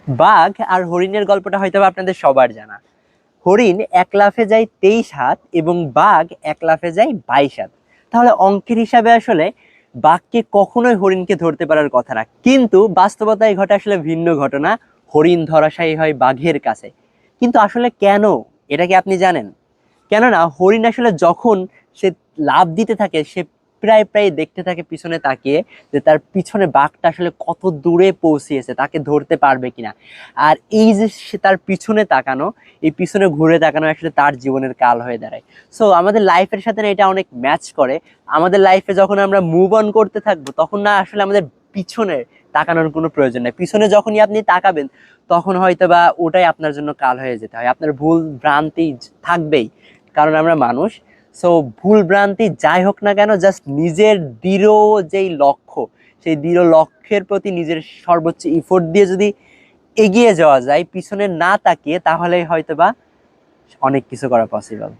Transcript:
বাঘ আর হরিণের গল্পটা হয়তো আপনাদের সবার জানা। হরিণ এক লাফে যায় 23 হাত এবং বাঘ এক লাফে যায় 22 হাত। তাহলে অঙ্কের হিসাবে আসলে বাঘকে কখনোই হরিণকে ধরতে পারার কথা না, কিন্তু বাস্তবতায় ঘটে আসলে ভিন্ন ঘটনা। হরিণ ধরাশায়ী হয় বাঘের কাছে। কিন্তু আসলে কেন, এটা কি আপনি জানেন? কেননা হরিণ আসলে যখন সে লাফ দিতে থাকে, সে প্রায় প্রায় দেখতে থাকে পিছনে তাকিয়ে যে তার পিছনে বাঘটা আসলে কত দূরে পৌঁছিয়েছে, তাকে ধরতে পারবে কিনা। আর এই যে সে তার পিছনে তাকানো, এই পিছনে ঘুরে তাকানো আসলে তার জীবনের কাল হয়ে দাঁড়ায়। সো আমাদের লাইফের সাথে না এটা অনেক ম্যাচ করে। আমাদের লাইফে যখন আমরা মুভ অন করতে থাকবো, তখন না আসলে আমাদের পিছনে তাকানোর কোনো প্রয়োজন নেই। পিছনে যখনই আপনি তাকাবেন, তখন হয়তো বা ওটাই আপনার জন্য কাল হয়ে যেতে হয়। আপনার ভুল ভ্রান্তি থাকবেই, কারণ আমরা মানুষ। সো ভুল ভ্রান্তি যাই হোক না কেন, জাস্ট নিজের দৃঢ় যেই লক্ষ্য, সেই দৃঢ় লক্ষ্যের প্রতি নিজের সর্বোচ্চ ইফোর্ট দিয়ে যদি এগিয়ে যাওয়া যায় পিছনে না তাকিয়ে, তাহলেই হয়তো বা অনেক কিছু করা পসিবল।